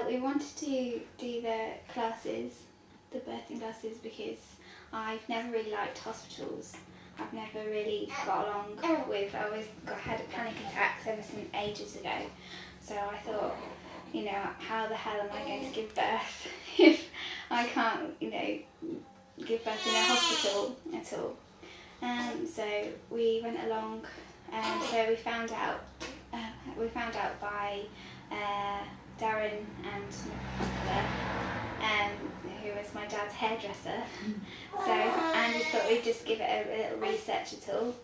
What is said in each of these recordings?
Well, we wanted to do the classes, the birthing classes, because I've never really liked hospitals. I've never really got along with, had panic attacks ever since ages ago. So I thought, how the hell am I going to give birth if I can't, give birth in a hospital at all? So we went along, and so we found out by Darren and Nicola, who was my dad's hairdresser. So, and we thought we'd just give it a little research at all.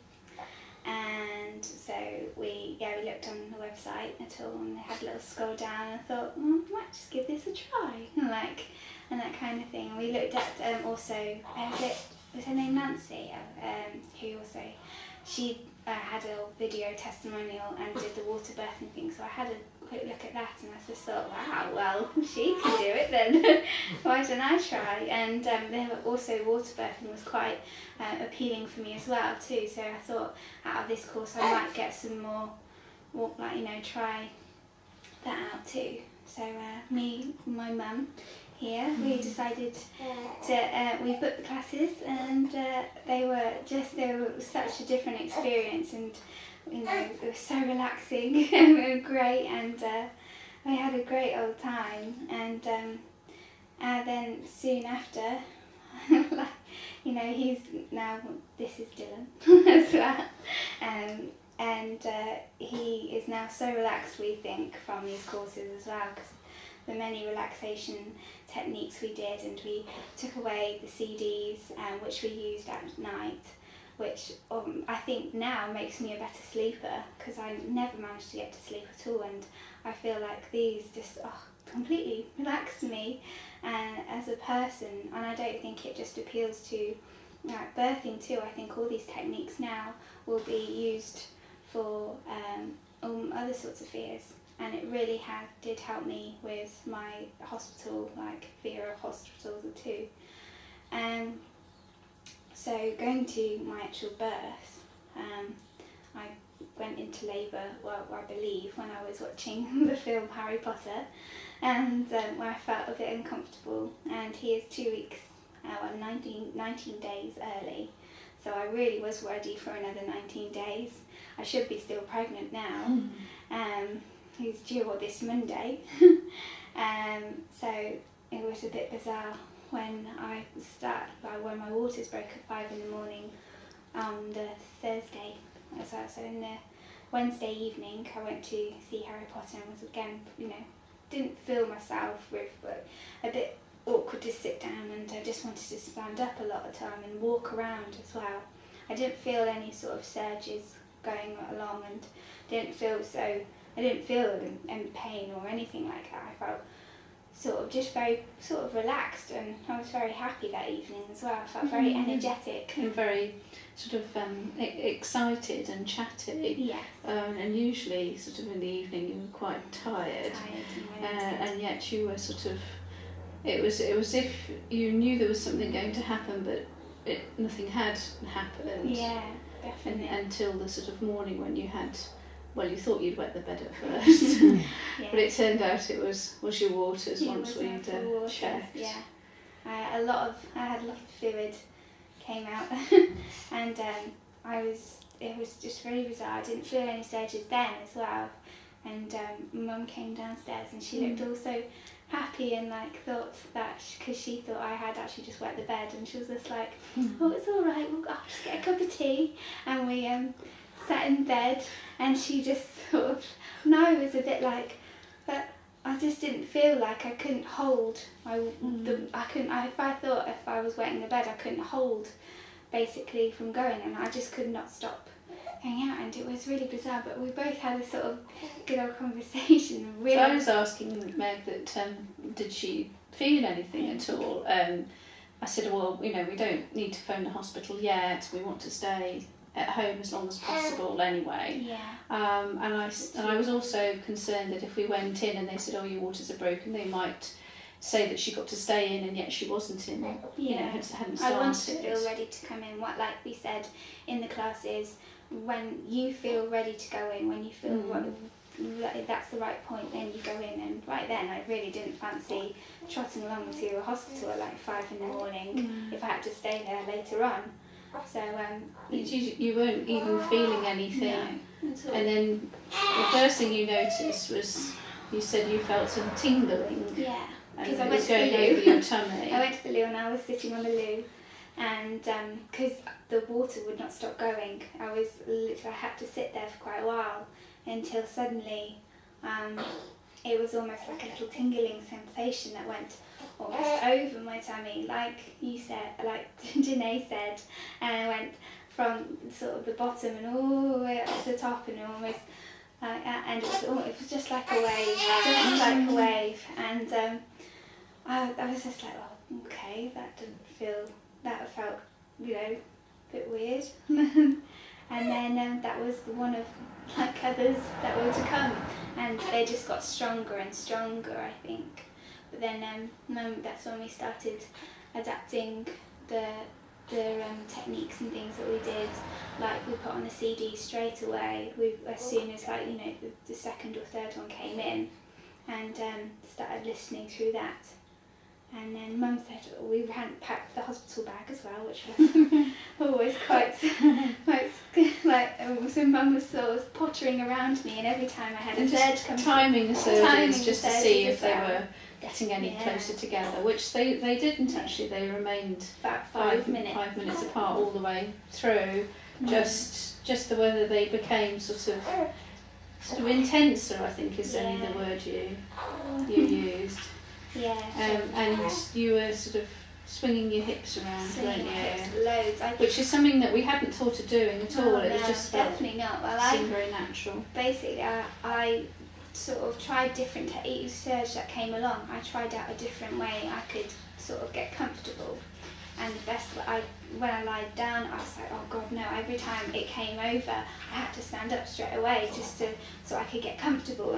And so we looked on the website at all, and they had a little scroll down, and I thought, might just give this a try, and that kind of thing. We looked at also, was her name Nancy, who also, she had a video testimonial and did the water birthing thing, so I had a quick look at that, and I just thought, wow, well, she can do it then. Why don't I try? And also water birthing was quite appealing for me as well too, so I thought out of this course I might get some more, try that out too. So me and my mum here, we decided to, we booked the classes, and they were such a different experience, and it was so relaxing and great, and we had a great old time. And then soon after, he's now, this is Dylan as well, and he is now so relaxed, we think, from these courses as well, because the many relaxation techniques we did, and we took away the CDs, which we used at night, which I think now makes me a better sleeper, because I never managed to get to sleep at all, and I feel like these just completely relaxed me as a person. And I don't think it just appeals to birthing too. I think all these techniques now will be used for other sorts of fears, and it really did help me with my hospital, fear of hospitals too. So going to my actual birth, I went into labour, I believe, when I was watching the film Harry Potter, and where I felt a bit uncomfortable, and he is 2 weeks, 19 days early, so I really was ready for another 19 days. I should be still pregnant now. He's due this Monday. So it was a bit bizarre when when my waters broke at 5 in the morning on the Thursday. So in the Wednesday evening, I went to see Harry Potter, and was again, didn't feel myself, but a bit awkward to sit down, and I just wanted to stand up a lot of the time and walk around as well. I didn't feel any sort of surges going along, and I didn't feel in pain or anything like that. I felt just very relaxed, and I was very happy that evening as well. I felt very energetic. And very excited and chatty. Yes. And usually in the evening you were quite tired. And yet you were it was as if you knew there was something going to happen, but nothing had happened. Yeah, definitely. Until the morning when you had, you thought you'd wet the bed at first, yeah. But it turned out it was your waters once we'd checked. Yeah, I had a lot of fluid came out, and it was just very bizarre. I didn't feel any surges then as well, and Mum came downstairs, and she looked also happy, and thought that because she thought I had actually just wet the bed, and she was just like, oh, it's all right, I'll just get a cup of tea, and we sat in bed, and she just it was a bit but I just didn't feel like I couldn't hold if I was wetting the bed, I couldn't hold basically from going, and I just could not stop going out, and it was really bizarre, but we both had a good old conversation. Really. So I was asking Meg that did she feel anything at all? I said, well, we don't need to phone the hospital yet, we want to stay at home as long as possible anyway. Yeah. And I was also concerned that if we went in and they said, oh, your waters are broken, they might say that she got to stay in, and yet she wasn't in. Hadn't started. I wanted to feel ready to come in. Like we said in the classes, when you feel ready to go in, when you feel that's the right point, then you go in. And right then I really didn't fancy trotting along to a hospital at like 5 in the morning if I had to stay there later on. So you weren't even feeling anything. No, at all. And then the first thing you noticed was, you said you felt some tingling. Yeah, and because I it went was to the going loo. over your tummy. I went to the loo and I was sitting on the loo, and because the water would not stop going, I had to sit there for quite a while until suddenly it was almost like a little tingling sensation that went almost over my tummy, like you said, like Janae said, and it went from sort of the bottom and all the way up to the top, and almost and it was just like a wave, and I was just like, oh, okay, that felt, you know, a bit weird. And then that was one of like others that were to come, and they just got stronger and stronger, I think. But then that's when we started adapting the techniques and things that we did. Like we put on the CD straight away. As soon as, like, you know, the second or third one came in, and started listening through that. And then Mum said we hadn't packed the hospital bag as well, which was always quite like, so Mum was sort of pottering around me, and every time I had a surge come, timing the surges just to see if they well. were getting any closer together, which they didn't actually. They remained about 5 minutes. 5 minutes apart all the way through. Just the whether they became sort of intenser, I think is only the word you used. Yeah. And you were sort of swinging your hips around, weren't you? Loads. Which is something that we hadn't thought of doing at all. It was just definitely not. Well, seemed very natural. Basically, I sort of tried different. Each surge that came along, I tried out a different way I could sort of get comfortable. And the best when I lied down, I was like, oh God, no! Every time it came over, I had to stand up straight away so I could get comfortable.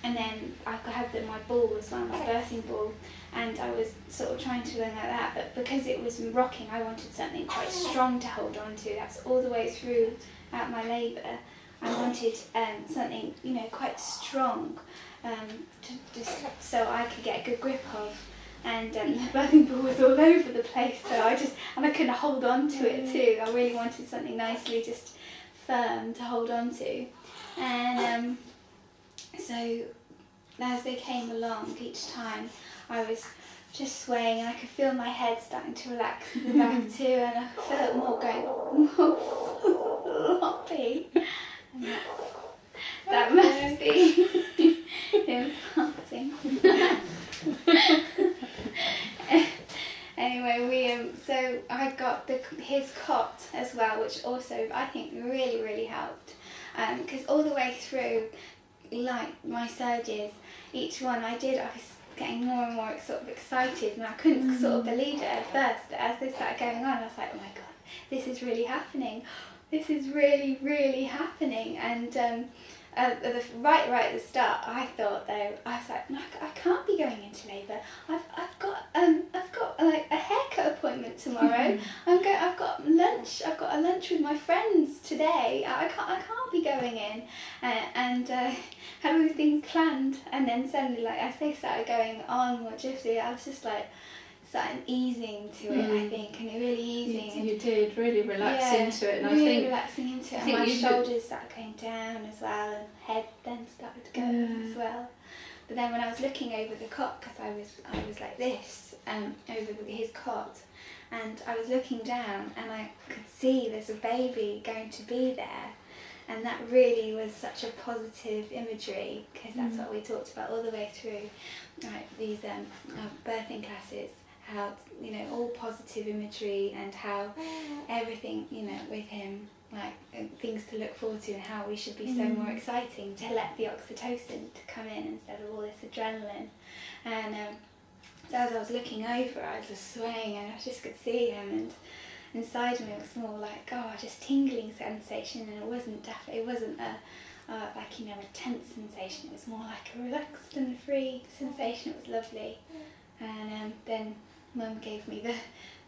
And then I had my ball as well, my birthing ball, and I was sort of trying to learn like that. But because it was rocking, I wanted something quite strong to hold on to. That's all the way through out my labour. I wanted something, you know, quite strong, to just so I could get a good grip of. And the birthing ball was all over the place, so I couldn't hold on to it too. I really wanted something nicely just firm to hold on to. And so as they came along each time, I was just swaying, and I could feel my head starting to relax in the back too, and I felt more going floppy. And that must be him farting. Anyway, so I got his cot as well, which also I think really, really helped, because all the way through, like my surges, each one I was getting more and more sort of excited, and I couldn't sort of believe it at first. But as they started going on, I was like, oh my God, this is really happening. This is really, really happening. And right at the start, I thought though, I was like, no, I can't be going into labour. I've got like a haircut appointment tomorrow. I've got lunch. I've got a lunch with my friends today. I can't be going in. And had all these things planned. And then suddenly, like as they started going on more drifty, I was just like starting easing to it. I think, and really easing. You did really relax into it, and really I think relaxing into it. And my shoulders started going down as well, and head then started to go as well. But then when I was looking over the cot, because I was like this, over his cot, and I was looking down, and I could see there's a baby going to be there, and that really was such a positive imagery, because that's what we talked about all the way through, like these birthing classes. How, you know, all positive imagery, and how everything, you know, with him, like things to look forward to, and how we should be so more exciting to let the oxytocin to come in instead of all this adrenaline. And so as I was looking over, I was just swaying, and I just could see him, and inside me it was more like, just tingling sensation, and it wasn't like, you know, a tense sensation. It was more like a relaxed and free sensation. It was lovely. And then Mum gave me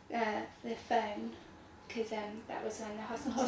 the phone, because that was when the hospital